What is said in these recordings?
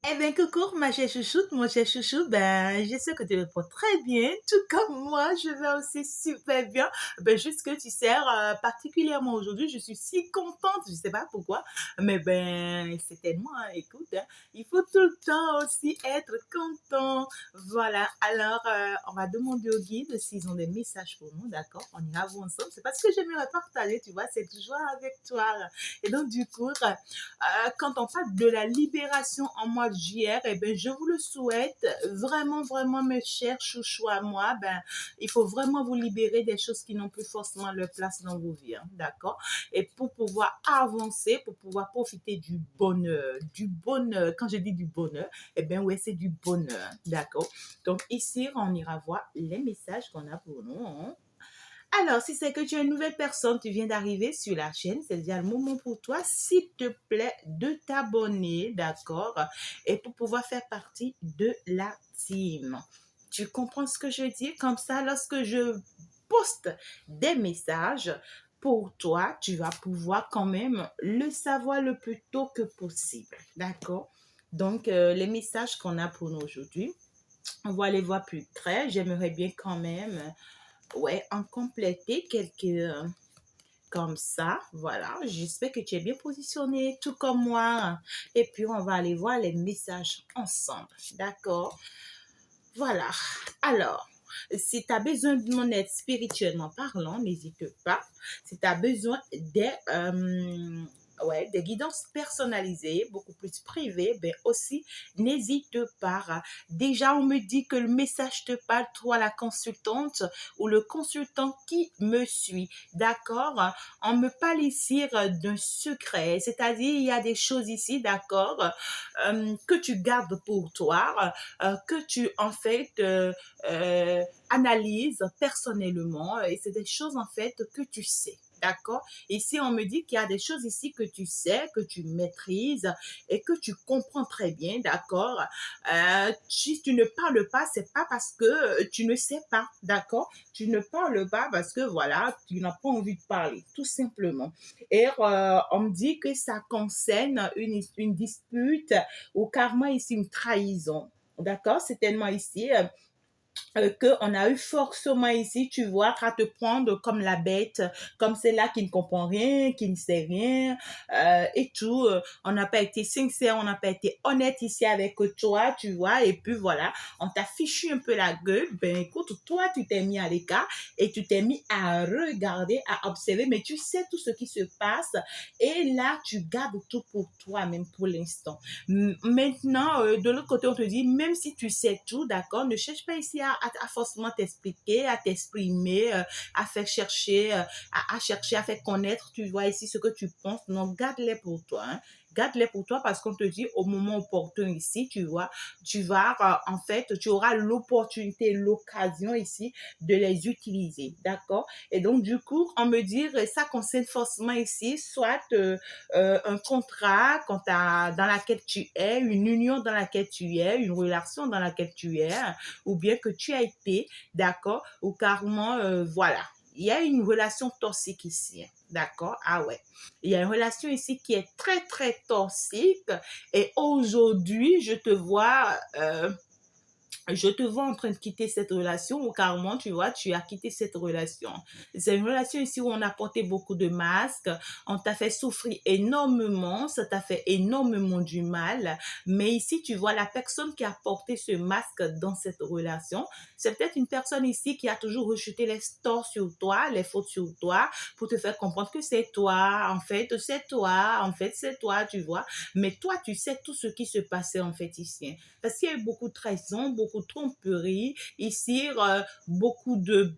Eh bien, coucou, ma chère chouchoute, mon cher chouchou, ben, je sais que tu le portes très bien, tout comme moi, je vais aussi super bien. Ben, juste que tu sais, particulièrement aujourd'hui, je suis si contente, je sais pas pourquoi, mais ben, c'est tellement, hein, écoute, hein, il faut tout le temps aussi être content. Voilà, alors, on va demander au guide s'ils ont des messages pour nous, d'accord? On ira voir ensemble, c'est parce que j'aimerais partager, tu vois, c'est toujours avec toi. Et donc, du coup, quand on parle de la libération en mois de juillet, eh ben, je vous le souhaite vraiment, vraiment, mes chers chouchous à moi. Ben, il faut vraiment vous libérer des choses qui n'ont plus forcément leur place dans vos vies, hein, d'accord? Et pour pouvoir avancer, pour pouvoir profiter du bonheur, du bonheur. Quand je dis du bonheur, eh ben, ouais, c'est du bonheur, d'accord? Donc, ici, on ira voir les messages qu'on a pour nous, hein. Alors, si c'est que tu es une nouvelle personne, tu viens d'arriver sur la chaîne, c'est déjà le moment pour toi, s'il te plaît, de t'abonner, d'accord? Et pour pouvoir faire partie de la team. Tu comprends ce que je dis? Comme ça, lorsque je poste des messages pour toi, tu vas pouvoir quand même le savoir le plus tôt que possible, d'accord? Donc, les messages qu'on a pour nous aujourd'hui, on va les voir plus près. J'aimerais bien quand même ouais, en compléter quelques comme ça. Voilà, j'espère que tu es bien positionné, tout comme moi. Et puis, on va aller voir les messages ensemble. D'accord? Voilà. Alors, si tu as besoin de mon aide spirituellement parlant, n'hésite pas. Si tu as besoin ouais, des guidances personnalisées, beaucoup plus privées, ben aussi, n'hésite pas. Déjà, on me dit que le message te parle, toi, la consultante ou le consultant qui me suit. D'accord? On me parle ici d'un secret, c'est-à-dire il y a des choses ici, d'accord, que tu gardes pour toi, que tu en fait analyses personnellement et c'est des choses en fait que tu sais. D'accord? Ici, on me dit qu'il y a des choses ici que tu sais, que tu maîtrises et que tu comprends très bien. D'accord? Si tu ne parles pas, c'est pas parce que tu ne sais pas. D'accord? Tu ne parles pas parce que voilà, tu n'as pas envie de parler, tout simplement. Et on me dit que ça concerne une dispute ou carrément ici une trahison. D'accord? C'est tellement ici qu'on a eu forcément ici, tu vois, à te prendre comme la bête, comme celle-là qui ne comprend rien, qui ne sait rien, et tout. On n'a pas été sincère, on n'a pas été honnête ici avec toi, tu vois, et puis voilà, on t'a fichu un peu la gueule. Ben écoute, toi, tu t'es mis à l'écart et tu t'es mis à regarder, à observer, mais tu sais tout ce qui se passe, et là, tu gardes tout pour toi, même pour l'instant. Maintenant, de l'autre côté, on te dit, même si tu sais tout, d'accord, ne cherche pas ici à forcément t'expliquer, à t'exprimer, à faire chercher, à chercher, à faire connaître, tu vois ici ce que tu penses. Non, garde-les pour toi, hein. Garde-les pour toi parce qu'on te dit au moment opportun ici, tu vois, tu vas, en fait, tu auras l'opportunité, l'occasion ici de les utiliser, d'accord? Et donc, du coup, on me dit, ça concerne forcément ici, soit un contrat dans laquelle tu es, une union dans laquelle tu es, une relation dans laquelle tu es, ou bien que tu as été, d'accord, ou carrément, voilà. Il y a une relation toxique ici, hein, d'accord? Ah ouais. Il y a une relation ici qui est très, très toxique. Et aujourd'hui, je te vois en train de quitter cette relation ou carrément, tu vois, tu as quitté cette relation. C'est une relation ici où on a porté beaucoup de masques, on t'a fait souffrir énormément, ça t'a fait énormément du mal. Mais ici, tu vois, la personne qui a porté ce masque dans cette relation, c'est peut-être une personne ici qui a toujours rejeté les torts sur toi, les fautes sur toi, pour te faire comprendre que c'est toi, en fait, c'est toi, en fait, c'est toi, tu vois. Mais toi, tu sais tout ce qui se passait en fait ici. Parce qu'il y a eu beaucoup de trahison, beaucoup de tromperie. Ici, beaucoup de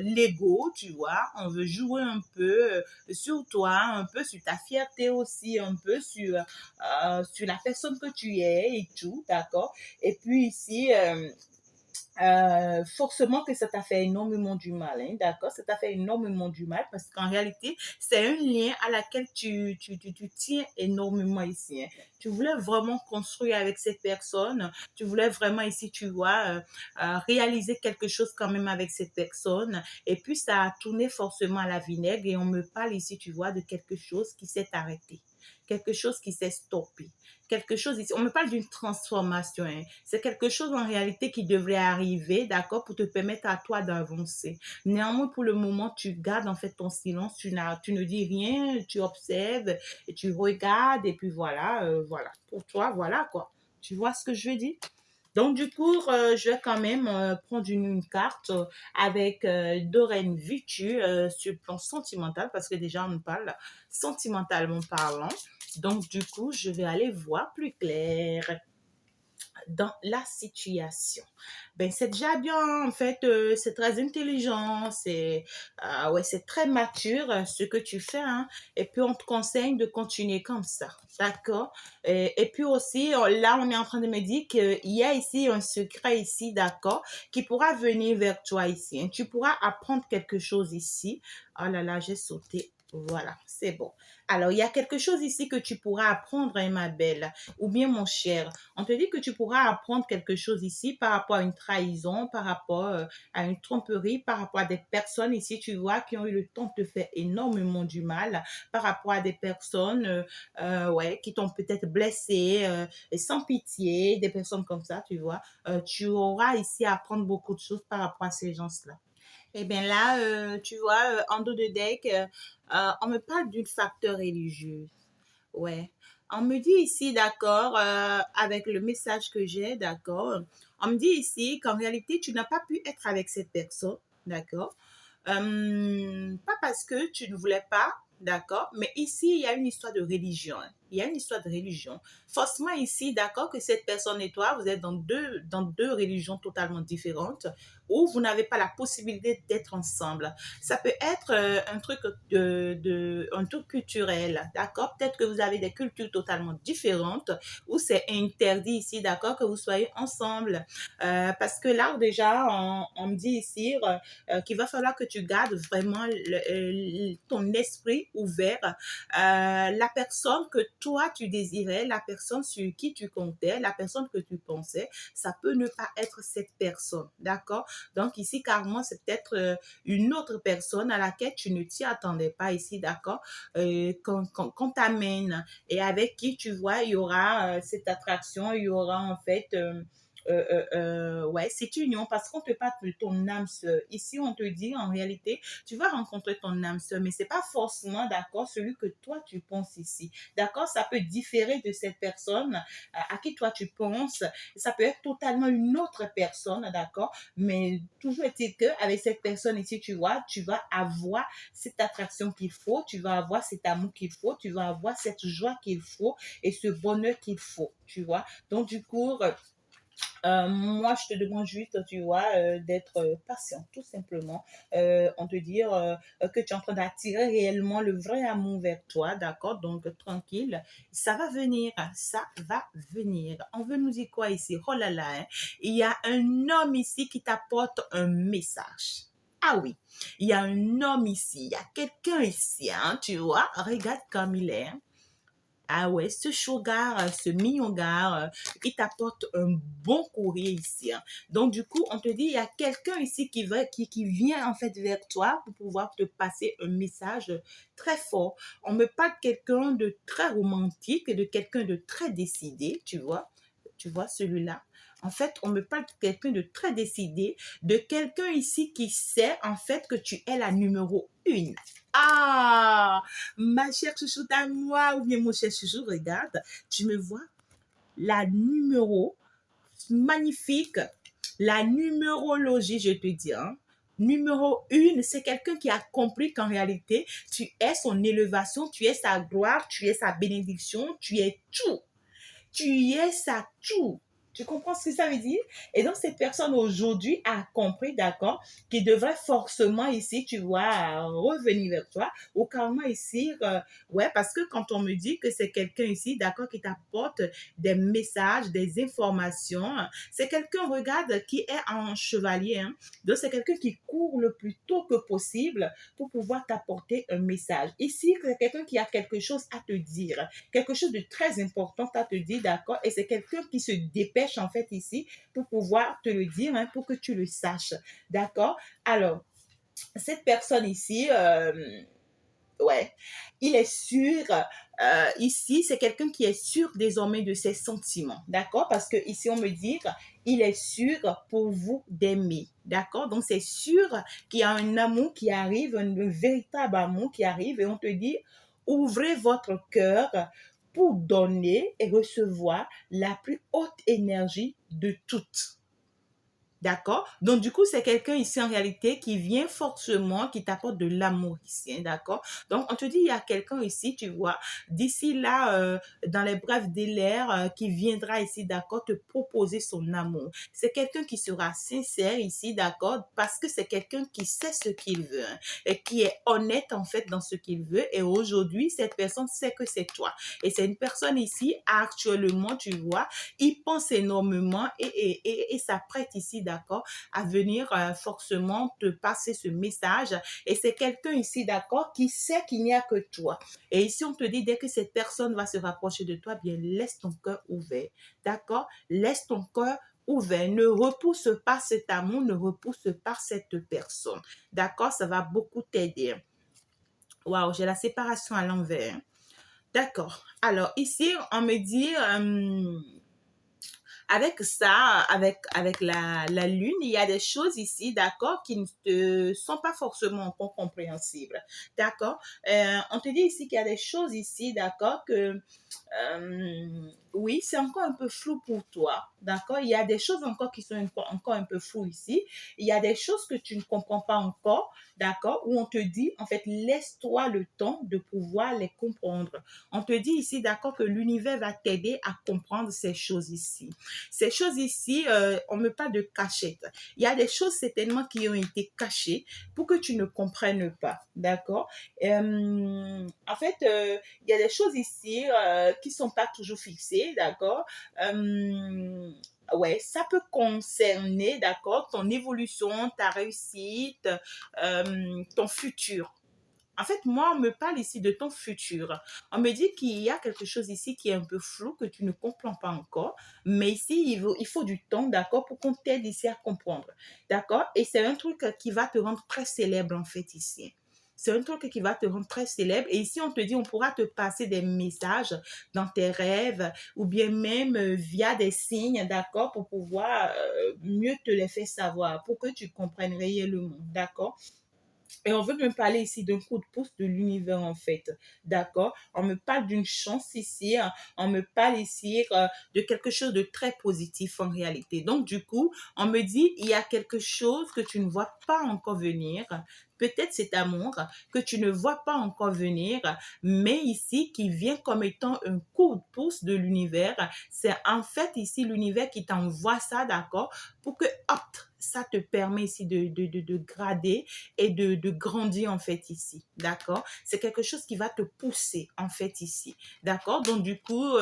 l'ego, tu vois. On veut jouer un peu sur toi, un peu sur ta fierté aussi, un peu sur la personne que tu es et tout, d'accord. Et puis ici, forcément que ça t'a fait énormément du mal, hein, d'accord? Ça t'a fait énormément du mal parce qu'en réalité, c'est un lien à laquelle tu tiens énormément ici, hein. Tu voulais vraiment construire avec cette personne, tu voulais vraiment ici, tu vois, réaliser quelque chose quand même avec cette personne et puis ça a tourné forcément à la vinaigre et on me parle ici, tu vois, de quelque chose qui s'est arrêté. quelque chose qui s'est stoppé. Quelque chose ici, on me parle d'une transformation, hein. C'est quelque chose en réalité qui devrait arriver, d'accord, pour te permettre à toi d'avancer. Néanmoins, pour le moment, tu gardes en fait ton silence, tu ne dis rien, tu observes et tu regardes et puis voilà, voilà. Pour toi, voilà quoi. Tu vois ce que je veux dire? Donc, du coup, je vais quand même prendre une carte avec deux reines vertues sur le plan sentimental, parce que déjà, on parle sentimentalement parlant. Donc, du coup, je vais aller voir plus clair dans la situation. Ben, c'est déjà bien, en fait, c'est très intelligent, ouais, c'est très mature ce que tu fais, hein. Et puis, on te conseille de continuer comme ça, d'accord? Et puis aussi, là, on est en train de me dire qu'il y a ici un secret ici, d'accord, qui pourra venir vers toi ici, hein. Tu pourras apprendre quelque chose ici. Oh là là, j'ai sauté. Voilà, c'est bon. Alors, il y a quelque chose ici que tu pourras apprendre, hein, ma belle, ou bien mon cher. On te dit que tu pourras apprendre quelque chose ici par rapport à une trahison, par rapport à une tromperie, par rapport à des personnes ici, tu vois, qui ont eu le temps de te faire énormément du mal, par rapport à des personnes ouais, qui t'ont peut-être blessé et sans pitié, des personnes comme ça, tu vois. Tu auras ici à apprendre beaucoup de choses par rapport à ces gens-là. Eh bien là, tu vois, en dos de deck, on me parle d'une facteur religieuse. Ouais. On me dit ici, d'accord, avec le message que j'ai, d'accord, on me dit ici qu'en réalité, tu n'as pas pu être avec cette personne, d'accord, pas parce que tu ne voulais pas, d'accord, mais ici, il y a une histoire de religion, hein. Il y a une histoire de religion. Forcément ici, d'accord, que cette personne et toi, vous êtes dans deux religions totalement différentes où vous n'avez pas la possibilité d'être ensemble. Ça peut être un truc un truc culturel, d'accord? Peut-être que vous avez des cultures totalement différentes où c'est interdit ici, d'accord, que vous soyez ensemble. Parce que là, déjà, on me dit ici qu'il va falloir que tu gardes vraiment ton esprit ouvert. La personne que toi, tu désirais, la personne sur qui tu comptais, la personne que tu pensais, ça peut ne pas être cette personne, d'accord? Donc ici, carrément, c'est peut-être une autre personne à laquelle tu ne t'y attendais pas ici, d'accord, qu'on t'amène et avec qui tu vois, il y aura cette attraction, il y aura en fait ouais, cette union parce qu'on te parle de ton âme sœur. Ici, on te dit en réalité, tu vas rencontrer ton âme sœur, mais c'est pas forcément, d'accord, celui que toi tu penses ici. D'accord, ça peut différer de cette personne à qui toi tu penses. Ça peut être totalement une autre personne, d'accord, mais toujours est-il que avec cette personne ici, tu vois, tu vas avoir cette attraction qu'il faut, tu vas avoir cet amour qu'il faut, tu vas avoir cette joie qu'il faut et ce bonheur qu'il faut, tu vois. Donc du coup, moi, je te demande juste, tu vois, d'être patient, tout simplement. On te dire que tu es en train d'attirer réellement le vrai amour vers toi, d'accord? Donc, tranquille, ça va venir, ça va venir. On veut nous dire quoi ici? Oh là là, hein. Il y a un homme ici qui t'apporte un message. Ah oui, il y a un homme ici, il y a quelqu'un ici, hein, tu vois, regarde comme il est, hein. Ah ouais, ce sugar, ce mignon gars, il t'apporte un bon courrier ici, hein. Donc, du coup, on te dit, il y a quelqu'un ici qui vient en fait vers toi pour pouvoir te passer un message très fort. On me parle de quelqu'un de très romantique et de quelqu'un de très décidé, tu vois. Tu vois celui-là. En fait, on me parle de quelqu'un de très décidé, de quelqu'un ici qui sait en fait que tu es la numéro une. Ah, ma chère chouchoute à moi, ou bien mon cher chouchou, regarde, tu me vois, la numéro magnifique, la numérologie, je te dis, hein. Numéro une, c'est quelqu'un qui a compris qu'en réalité, tu es son élévation, tu es sa gloire, tu es sa bénédiction, tu es tout. Tu es sa tout. Tu comprends ce que ça veut dire? Et donc, cette personne aujourd'hui a compris, d'accord, qu'il devrait forcément ici, tu vois, revenir vers toi ou carrément ici, ouais, parce que quand on me dit que c'est quelqu'un ici, d'accord, qui t'apporte des messages, des informations, c'est quelqu'un, regarde, qui est en chevalier, hein. Donc, c'est quelqu'un qui court le plus tôt que possible pour pouvoir t'apporter un message. Ici, c'est quelqu'un qui a quelque chose à te dire, quelque chose de très important à te dire, d'accord? Et c'est quelqu'un qui se dépêche en fait ici pour pouvoir te le dire, hein, pour que tu le saches, d'accord? Alors, cette personne ici, Ouais, il est sûr, ici, c'est quelqu'un qui est sûr désormais de ses sentiments, d'accord? Parce que ici, on me dit il est sûr pour vous d'aimer, d'accord? Donc, c'est sûr qu'il y a un amour qui arrive, un véritable amour qui arrive et on te dit, ouvrez votre cœur pour donner et recevoir la plus haute énergie de toutes. D'accord? Donc, du coup, c'est quelqu'un ici en réalité qui vient forcément, qui t'apporte de l'amour ici, hein, d'accord? Donc, on te dit, il y a quelqu'un ici, tu vois, d'ici là, dans les brefs délais, qui viendra ici, d'accord, te proposer son amour. C'est quelqu'un qui sera sincère ici, d'accord, parce que c'est quelqu'un qui sait ce qu'il veut, hein, et qui est honnête, en fait, dans ce qu'il veut. Et aujourd'hui, cette personne sait que c'est toi. Et c'est une personne ici, actuellement, tu vois, il pense énormément et s'apprête ici, d'accord, à venir forcément te passer ce message. Et c'est quelqu'un ici, d'accord, qui sait qu'il n'y a que toi. Et ici, on te dit, dès que cette personne va se rapprocher de toi, bien, laisse ton cœur ouvert, d'accord? Laisse ton cœur ouvert. Ne repousse pas cet amour, ne repousse pas cette personne. D'accord? Ça va beaucoup t'aider. Waouh, j'ai la séparation à l'envers. D'accord. Alors, ici, on me dit, avec ça, avec la lune, il y a des choses ici, d'accord, qui ne te sont pas forcément encore compréhensibles. D'accord? On te dit ici qu'il y a des choses ici, d'accord, que oui, c'est encore un peu flou pour toi. D'accord? Il y a des choses encore qui sont encore un peu floues ici. Il y a des choses que tu ne comprends pas encore. D'accord? Où on te dit, en fait, laisse-toi le temps de pouvoir les comprendre. On te dit ici, d'accord, que l'univers va t'aider à comprendre ces choses ici. Ces choses ici, on ne parle de cachette. Il y a des choses certainement qui ont été cachées pour que tu ne comprennes pas. D'accord? En fait, il y a des choses ici qui ne sont pas toujours fixées. D'accord? Ouais, ça peut concerner, d'accord, ton évolution, ta réussite, ton futur. En fait, moi, on me parle ici de ton futur. On me dit qu'il y a quelque chose ici qui est un peu flou, que tu ne comprends pas encore. Mais ici, il faut du temps, d'accord, pour qu'on t'aide ici à comprendre. D'accord? Et c'est un truc qui va te rendre très célèbre, en fait, ici. C'est un truc qui va te rendre très célèbre. Et ici, on te dit, on pourra te passer des messages dans tes rêves ou bien même via des signes, d'accord, pour pouvoir mieux te les faire savoir, pour que tu comprennes réellement, d'accord? Et on veut me parler ici d'un coup de pouce de l'univers en fait. D'accord? On me parle d'une chance ici. On me parle ici de quelque chose de très positif en réalité. Donc du coup, on me dit, il y a quelque chose que tu ne vois pas encore venir. Peut-être cet amour que tu ne vois pas encore venir, mais ici qui vient comme étant un coup de pouce de l'univers. C'est en fait ici l'univers qui t'envoie ça, d'accord? Pour que, hop, ça te permet ici de grader et de grandir en fait ici, d'accord? C'est quelque chose qui va te pousser en fait ici, d'accord? Donc du coup,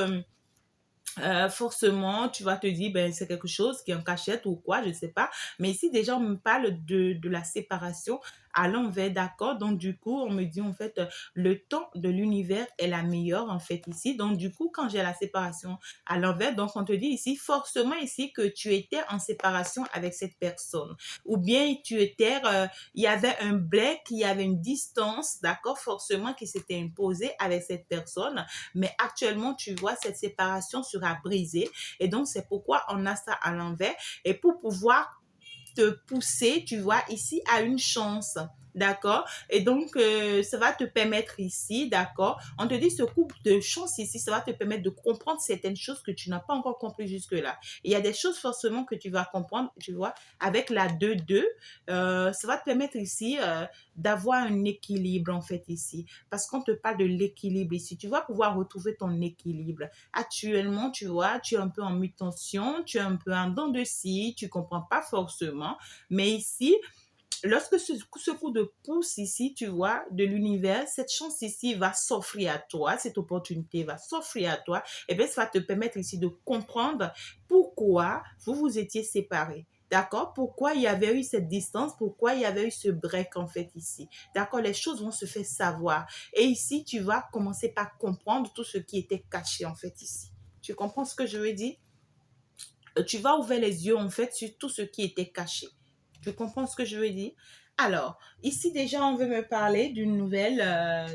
forcément, tu vas te dire, ben, c'est quelque chose qui est en cachette ou quoi, je ne sais pas. Mais ici, déjà, on me parle de la séparation à l'envers, d'accord? Donc, du coup, on me dit, en fait, le temps de l'univers est la meilleure, en fait, ici. Donc, du coup, quand j'ai la séparation à l'envers, donc, on te dit ici, forcément, ici, que tu étais en séparation avec cette personne. Ou bien, tu étais, il y avait un break, il y avait une distance, d'accord? Forcément, qui s'était imposée avec cette personne. Mais actuellement, tu vois, cette séparation sera brisée. Et donc, c'est pourquoi on a ça à l'envers. Et pour pouvoir te pousser, tu vois, ici à une chance. D'accord? Et donc, ça va te permettre ici, d'accord? On te dit ce coup de chance ici, ça va te permettre de comprendre certaines choses que tu n'as pas encore compris jusque-là. Il y a des choses forcément que tu vas comprendre, tu vois, avec la 2-2, ça va te permettre ici d'avoir un équilibre en fait ici. Parce qu'on te parle de l'équilibre ici. Tu vas pouvoir retrouver ton équilibre. Actuellement, tu vois, tu es un peu en mutation, tu es un peu en dents de scie, tu comprends pas forcément. Mais ici, lorsque ce coup de pouce ici, tu vois, de l'univers, cette chance ici va s'offrir à toi, cette opportunité va s'offrir à toi, et bien ça va te permettre ici de comprendre pourquoi vous vous étiez séparés. D'accord? Pourquoi il y avait eu cette distance? Pourquoi il y avait eu ce break en fait ici? D'accord? Les choses vont se faire savoir. Et ici, tu vas commencer par comprendre tout ce qui était caché en fait ici. Tu comprends ce que je veux dire? Tu vas ouvrir les yeux en fait sur tout ce qui était caché. Tu comprends ce que je veux dire? Alors, ici déjà, on veut me parler d'une nouvelle,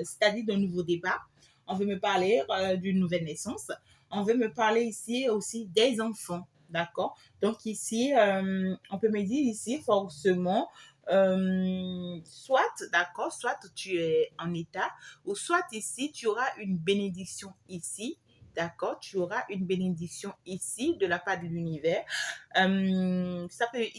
c'est-à-dire d'un nouveau débat. On veut me parler d'une nouvelle naissance. On veut me parler ici aussi des enfants, d'accord? Donc ici, on peut me dire ici forcément, soit, d'accord, soit tu es en état, ou soit ici, tu auras une bénédiction ici. D'accord, tu auras une bénédiction ici de la part de l'univers. Il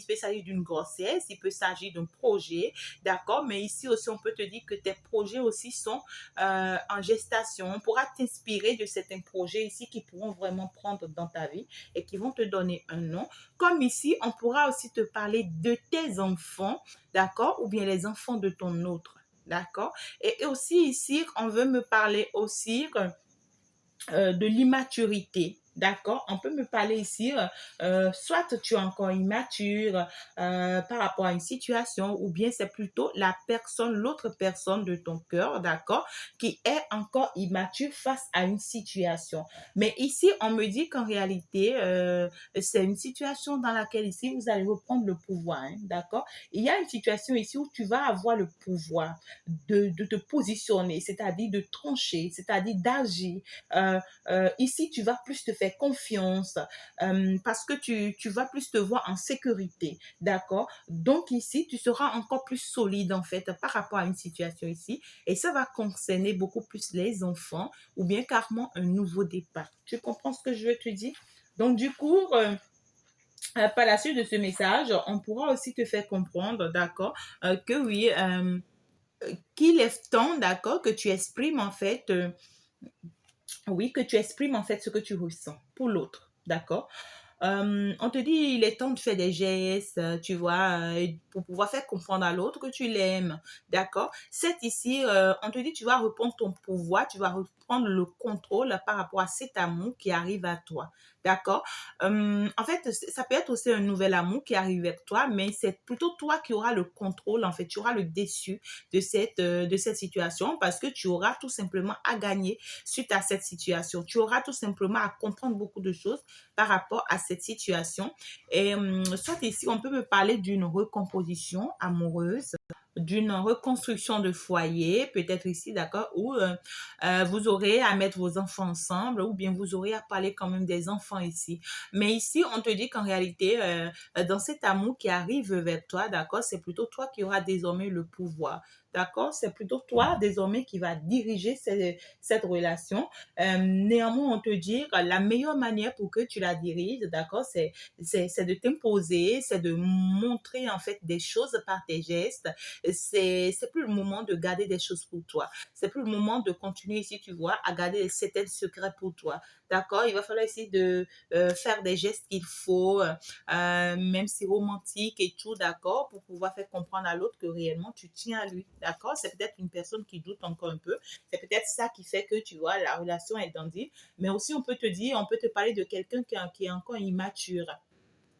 peut s'agir d'une grossesse, il peut s'agir d'un projet, d'accord, mais ici aussi, on peut te dire que tes projets aussi sont en gestation. On pourra t'inspirer de certains projets ici qui pourront vraiment prendre dans ta vie et qui vont te donner un nom. Comme ici, on pourra aussi te parler de tes enfants, d'accord, ou bien les enfants de ton autre. D'accord. Et aussi ici, on veut me parler aussi de l'immaturité. D'accord. On peut me parler ici, soit tu es encore immature par rapport à une situation, ou bien c'est plutôt la personne, l'autre personne de ton cœur, d'accord, qui est encore immature face à une situation. Mais ici, on me dit qu'en réalité, c'est une situation dans laquelle ici, vous allez reprendre le pouvoir, hein, d'accord. Il y a une situation ici où tu vas avoir le pouvoir de te positionner, c'est-à-dire de trancher, c'est-à-dire d'agir. Euh, Ici, tu vas plus te faire confiance parce que tu vas plus te voir en sécurité. D'accord? Donc ici, tu seras encore plus solide en fait par rapport à une situation ici. Et ça va concerner beaucoup plus les enfants ou bien carrément un nouveau départ. Tu comprends ce que je veux te dire? Donc du coup, par la suite de ce message, on pourra aussi te faire comprendre, d'accord, que oui, qu'il est temps, d'accord, que tu exprimes en fait oui, que tu exprimes en fait ce que tu ressens pour l'autre, d'accord? On te dit, il est temps de faire des gestes, tu vois, pour pouvoir faire comprendre à l'autre que tu l'aimes, d'accord? C'est ici, on te dit, tu vas reprendre ton pouvoir, tu vas reprendre le contrôle par rapport à cet amour qui arrive à toi, d'accord? En fait, ça peut être aussi un nouvel amour qui arrive vers toi, mais c'est plutôt toi qui auras le contrôle, en fait, tu auras le dessus de cette situation parce que tu auras tout simplement à gagner suite à cette situation. Tu auras tout simplement à comprendre beaucoup de choses par rapport à cette situation. Et soit ici, on peut me parler d'une recomposition amoureuse, d'une reconstruction de foyer, peut-être ici, d'accord, où vous aurez à mettre vos enfants ensemble ou bien vous aurez à parler quand même des enfants ici. Mais ici, on te dit qu'en réalité, dans cet amour qui arrive vers toi, d'accord, c'est plutôt toi qui auras désormais le pouvoir. D'accord? C'est plutôt toi désormais qui va diriger cette relation. Néanmoins, on te dit que la meilleure manière pour que tu la diriges, d'accord, c'est de t'imposer, c'est de montrer en fait des choses par tes gestes. C'est plus le moment de garder des choses pour toi. C'est plus le moment de continuer ici, tu vois, à garder certains secrets pour toi. D'accord? Il va falloir essayer de faire des gestes qu'il faut, même si romantique et tout, d'accord, pour pouvoir faire comprendre à l'autre que réellement tu tiens à lui. D'accord? C'est peut-être une personne qui doute encore un peu. C'est peut-être ça qui fait que, tu vois, la relation est dandie. Mais aussi, on peut te dire, on peut te parler de quelqu'un qui est encore immature.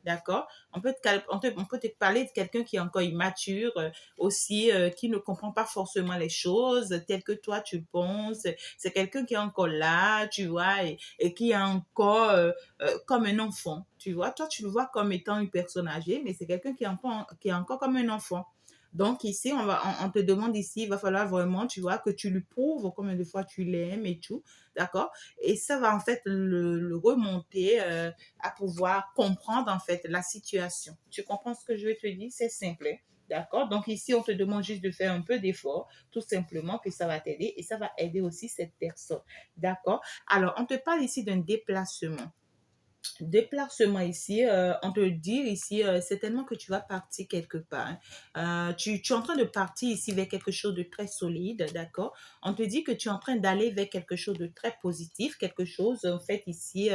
D'accord? On peut te parler de quelqu'un qui est encore immature, aussi, qui ne comprend pas forcément les choses telles que toi tu penses. C'est quelqu'un qui est encore là, tu vois, et qui est encore comme un enfant. Tu vois, toi, tu le vois comme étant une personne âgée, mais c'est quelqu'un qui est encore comme un enfant. Donc ici, on te demande ici, il va falloir vraiment, tu vois, que tu lui prouves combien de fois tu l'aimes et tout, d'accord? Et ça va en fait le remonter à pouvoir comprendre en fait la situation. Tu comprends ce que je veux te dire? C'est simple, hein. D'accord? Donc ici, on te demande juste de faire un peu d'effort, tout simplement, que ça va t'aider et ça va aider aussi cette personne. D'accord? Alors, on te parle ici d'un déplacement. Déplacement ici, on te dit ici, c'est tellement que tu vas partir quelque part, hein. Tu es en train de partir ici vers quelque chose de très solide, d'accord? On te dit que tu es en train d'aller vers quelque chose de très positif, quelque chose en fait ici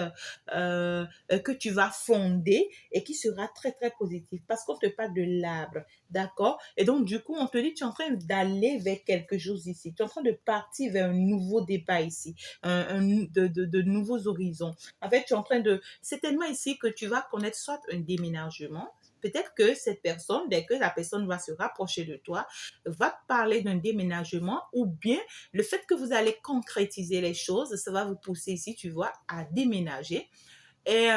que tu vas fonder et qui sera très très positif parce qu'on te parle de l'arbre, d'accord? Et donc du coup, on te dit que tu es en train d'aller vers quelque chose ici. Tu es en train de partir vers un nouveau départ ici, de nouveaux horizons. En fait, tu es en train de c'est tellement ici que tu vas connaître soit un déménagement, peut-être que cette personne, dès que la personne va se rapprocher de toi, va te parler d'un déménagement ou bien le fait que vous allez concrétiser les choses, ça va vous pousser ici, tu vois, à déménager. Et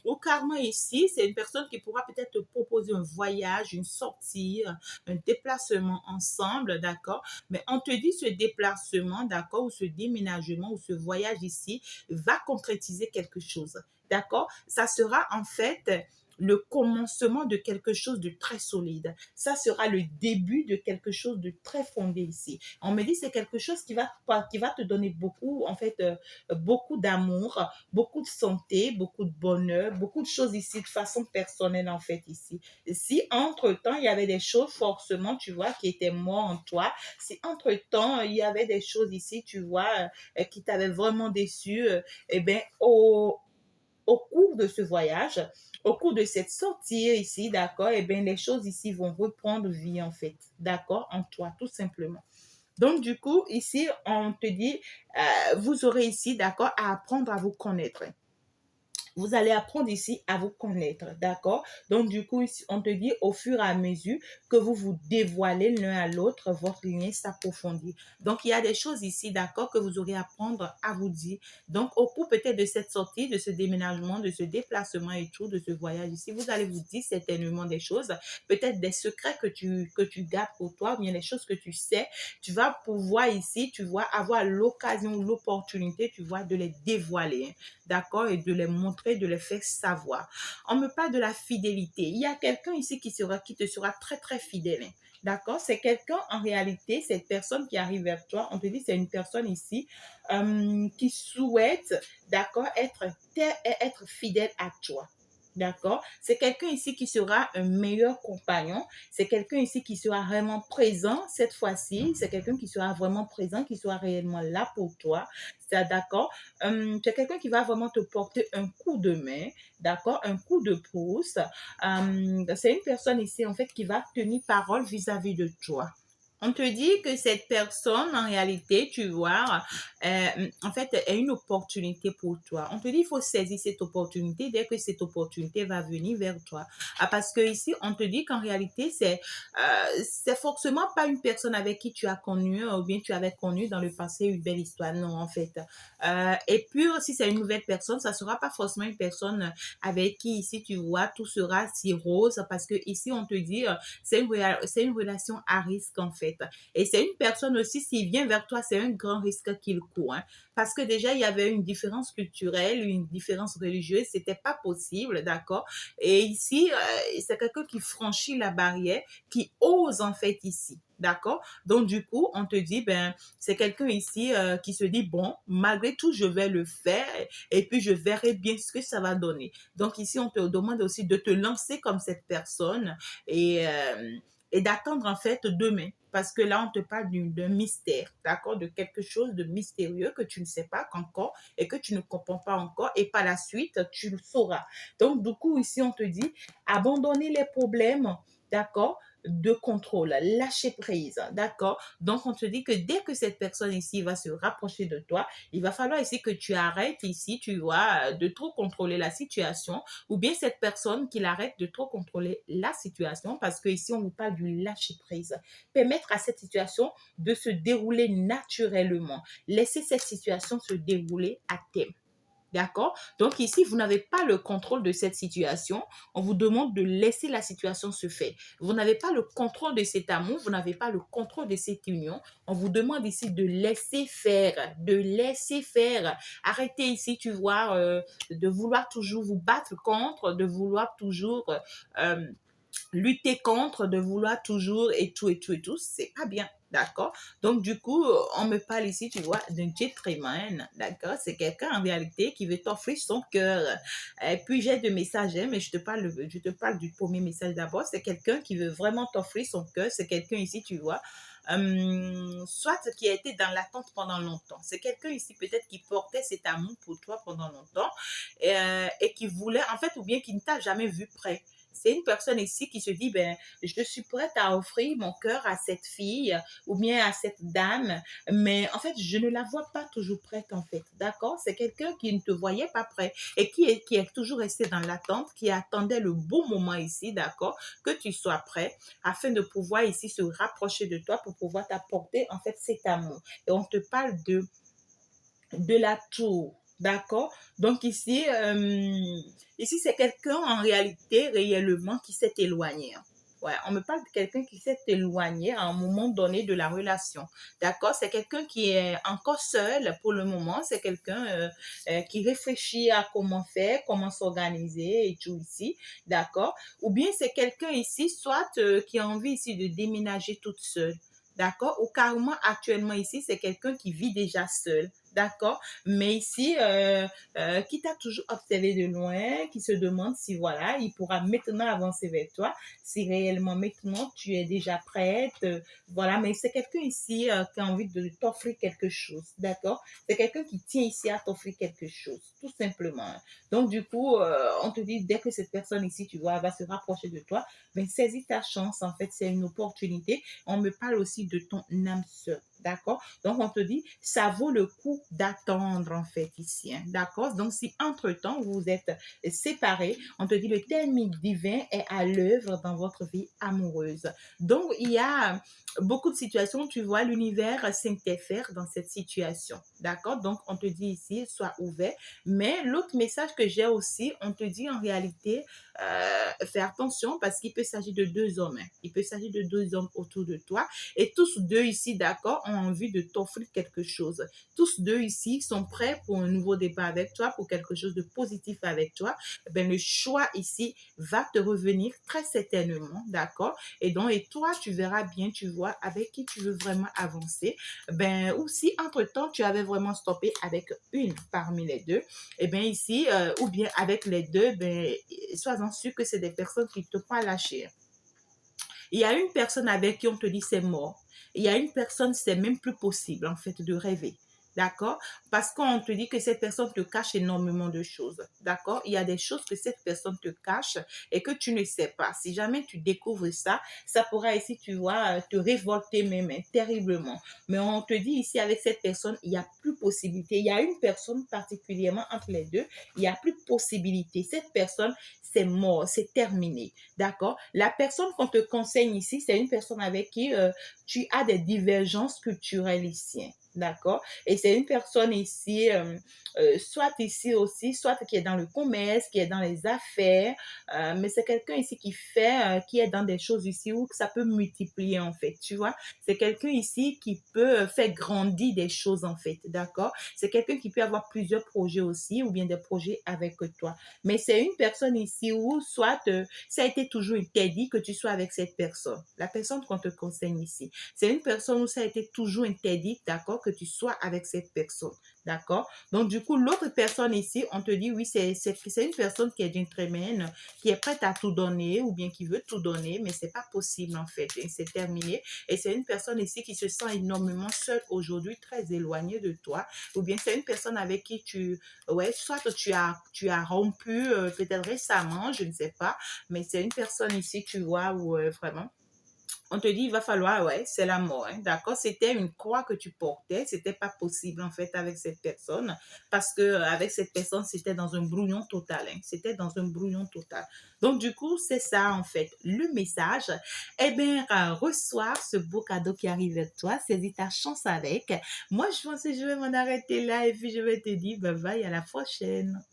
au karma ici, c'est une personne qui pourra peut-être te proposer un voyage, une sortie, un déplacement ensemble, d'accord? Mais on te dit ce déplacement, d'accord, ou ce déménagement, ou ce voyage ici, va concrétiser quelque chose, d'accord? Ça sera en fait le commencement de quelque chose de très solide. Ça sera le début de quelque chose de très fondé ici. On me dit c'est quelque chose qui va te donner beaucoup, en fait, beaucoup d'amour, beaucoup de santé, beaucoup de bonheur, beaucoup de choses ici de façon personnelle, en fait, ici. Si entre-temps, il y avait des choses forcément, tu vois, qui étaient mortes en toi, si entre-temps, il y avait des choses ici, tu vois, qui t'avaient vraiment déçu, eh bien, au cours de ce voyage, au cours de cette sortie ici, d'accord, eh bien, les choses ici vont reprendre vie, en fait, d'accord, en toi, tout simplement. Donc, du coup, ici, on te dit, vous aurez ici, d'accord, à apprendre à vous connaître. Vous allez apprendre ici à vous connaître, d'accord? Donc, du coup, ici, on te dit au fur et à mesure que vous vous dévoilez l'un à l'autre, votre lien s'approfondit. Donc, il y a des choses ici, d'accord, que vous aurez à apprendre à vous dire. Donc, au cours peut-être de cette sortie, de ce déménagement, de ce déplacement et tout, de ce voyage ici, vous allez vous dire certainement des choses, peut-être des secrets que tu gardes pour toi, ou bien des choses que tu sais, tu vas pouvoir ici, tu vois, avoir l'occasion, l'opportunité, tu vois, de les dévoiler, d'accord, et de les montrer, de les faire savoir. On me parle de la fidélité. Il y a quelqu'un ici qui te sera très, très fidèle, hein. D'accord? C'est quelqu'un, en réalité, cette personne qui arrive vers toi, on te dit, c'est une personne ici qui souhaite, d'accord, être fidèle à toi. D'accord? C'est quelqu'un ici qui sera un meilleur compagnon. C'est quelqu'un ici qui sera vraiment présent cette fois-ci. C'est quelqu'un qui sera vraiment présent, qui sera réellement là pour toi. C'est d'accord? C'est quelqu'un qui va vraiment te porter un coup de main, d'accord? Un coup de pouce. C'est une personne ici, en fait, qui va tenir parole vis-à-vis de toi. On te dit que cette personne, en réalité, tu vois, en fait, est une opportunité pour toi. On te dit, il faut saisir cette opportunité dès que cette opportunité va venir vers toi. Parce que ici, on te dit qu'en réalité, c'est forcément pas une personne avec qui tu as connu ou bien tu avais connu dans le passé une belle histoire. Non, en fait. Et puis, si c'est une nouvelle personne, ça sera pas forcément une personne avec qui ici, tu vois, tout sera si rose parce que ici, on te dit, c'est une relation à risque, en fait. Et c'est une personne aussi, s'il vient vers toi, c'est un grand risque qu'il court, hein. Parce que déjà, il y avait une différence culturelle, une différence religieuse, c'était pas possible, d'accord? Et ici, c'est quelqu'un qui franchit la barrière, qui ose, en fait, ici. D'accord? Donc, du coup, on te dit, ben, c'est quelqu'un ici qui se dit, bon, malgré tout, je vais le faire et puis je verrai bien ce que ça va donner. Donc, ici, on te demande aussi de te lancer comme cette personne et, euh, et d'attendre en fait demain. Parce que là, on te parle d'un mystère, d'accord, de quelque chose de mystérieux que tu ne sais pas encore et que tu ne comprends pas encore. Et par la suite, tu le sauras. Donc, du coup, ici, on te dit, abandonner les problèmes, d'accord, de contrôle, lâcher prise, d'accord. Donc, on te dit que dès que cette personne ici va se rapprocher de toi, il va falloir ici que tu arrêtes ici, tu vois, de trop contrôler la situation, ou bien cette personne qu'il arrête de trop contrôler la situation, parce que ici, on vous parle du lâcher prise. Permettre à cette situation de se dérouler naturellement. Laisser cette situation se dérouler à thème. D'accord? Donc ici, vous n'avez pas le contrôle de cette situation. On vous demande de laisser la situation se faire. Vous n'avez pas le contrôle de cet amour, vous n'avez pas le contrôle de cette union. On vous demande ici de laisser faire, de laisser faire. Arrêtez ici, tu vois, de vouloir toujours vous battre contre, de vouloir toujours lutter contre, de vouloir toujours et tout et tout et tout, c'est pas bien, d'accord? Donc du coup, on me parle ici, tu vois, d'un gentleman, d'accord? C'est quelqu'un en réalité qui veut t'offrir son cœur. Et puis j'ai deux messages, hein, mais je te parle du premier message d'abord. C'est quelqu'un qui veut vraiment t'offrir son cœur. C'est quelqu'un ici, tu vois, soit qui a été dans l'attente pendant longtemps. C'est quelqu'un ici peut-être qui portait cet amour pour toi pendant longtemps et qui voulait, en fait, ou bien qui ne t'a jamais vu prêt. C'est une personne ici qui se dit, ben, je suis prête à offrir mon cœur à cette fille ou bien à cette dame, mais en fait, je ne la vois pas toujours prête, en fait. D'accord? C'est quelqu'un qui ne te voyait pas prêt et qui est toujours resté dans l'attente, qui attendait le bon moment ici, d'accord? Que tu sois prêt afin de pouvoir ici se rapprocher de toi pour pouvoir t'apporter, en fait, cet amour. Et on te parle de la tour. D'accord? Donc ici c'est quelqu'un en réalité, réellement, qui s'est éloigné, hein. Ouais, on me parle de quelqu'un qui s'est éloigné à un moment donné de la relation. D'accord? C'est quelqu'un qui est encore seul pour le moment. C'est quelqu'un qui réfléchit à comment faire, comment s'organiser et tout ici. D'accord? Ou bien c'est quelqu'un ici, soit qui a envie ici de déménager toute seule. D'accord? Ou carrément actuellement ici, c'est quelqu'un qui vit déjà seul. D'accord? Mais ici, qui t'a toujours observé de loin, qui se demande si voilà, il pourra maintenant avancer vers toi, si réellement maintenant tu es déjà prête, voilà. Mais c'est quelqu'un ici qui a envie de t'offrir quelque chose, d'accord? C'est quelqu'un qui tient ici à t'offrir quelque chose, tout simplement. Donc du coup, on te dit dès que cette personne ici, tu vois, va se rapprocher de toi, ben saisis ta chance. En fait, c'est une opportunité. On me parle aussi de ton âme sœur. D'accord? Donc, on te dit, ça vaut le coup d'attendre, en fait, ici. Hein, d'accord? Donc, si entre-temps, vous êtes séparés, on te dit, le timing divin est à l'œuvre dans votre vie amoureuse. Donc, il y a beaucoup de situations, tu vois, l'univers s'interfère dans cette situation. D'accord? Donc, on te dit ici, sois ouvert. Mais l'autre message que j'ai aussi, on te dit en réalité, fais attention parce qu'il peut s'agir de deux hommes. Hein. Il peut s'agir de deux hommes autour de toi et tous deux ici, d'accord, ont envie de t'offrir quelque chose. Tous deux ici sont prêts pour un nouveau départ avec toi, pour quelque chose de positif avec toi. Ben, le choix ici va te revenir très certainement, d'accord? Et donc, et toi, tu verras bien, tu vois, avec qui tu veux vraiment avancer. Ben, ou si entre-temps, tu avais vraiment stoppé avec une parmi les deux, et bien ici, ou bien avec les deux, ben, sois-en sûr que c'est des personnes qui ne te pas lâcher. Il y a une personne avec qui on te dit c'est mort. Il y a une personne, c'est même plus possible en fait de rêver. D'accord? Parce qu'on te dit que cette personne te cache énormément de choses. D'accord? Il y a des choses que cette personne te cache et que tu ne sais pas. Si jamais tu découvres ça, ça pourra ici, tu vois, te révolter même hein, terriblement. Mais on te dit ici avec cette personne, il n'y a plus possibilité. Il y a une personne particulièrement entre les deux, il n'y a plus de possibilité. Cette personne, c'est mort, c'est terminé. D'accord? La personne qu'on te conseille ici, c'est une personne avec qui tu as des divergences culturelles ici. Hein. D'accord? Et c'est une personne ici, soit ici aussi, soit qui est dans le commerce, qui est dans les affaires, mais c'est quelqu'un ici qui fait, qui est dans des choses ici où ça peut multiplier en fait, tu vois? C'est quelqu'un ici qui peut faire grandir des choses en fait, d'accord? C'est quelqu'un qui peut avoir plusieurs projets aussi ou bien des projets avec toi. Mais c'est une personne ici où soit ça a été toujours interdit que tu sois avec cette personne. La personne qu'on te conseille ici. C'est une personne où ça a été toujours interdit, d'accord, que tu sois avec cette personne. D'accord? Donc, du coup, l'autre personne ici, on te dit, oui, c'est une personne qui est gentleman, qui est prête à tout donner ou bien qui veut tout donner, mais c'est pas possible en fait. C'est terminé. Et c'est une personne ici qui se sent énormément seule aujourd'hui, très éloignée de toi. Ou bien c'est une personne avec qui ouais, soit tu as rompu peut-être récemment, je ne sais pas, mais c'est une personne ici, tu vois, où vraiment, on te dit, il va falloir, ouais, c'est la mort, hein, d'accord? C'était une croix que tu portais, c'était pas possible, en fait, avec cette personne, parce que avec cette personne, c'était dans un brouillon total, hein, c'était dans un brouillon total. Donc, du coup, c'est ça, en fait, le message. Eh bien, reçois ce beau cadeau qui arrive vers toi, saisis ta chance avec. Moi, je pense que je vais m'en arrêter là, et puis je vais te dire, bye bye, à la prochaine.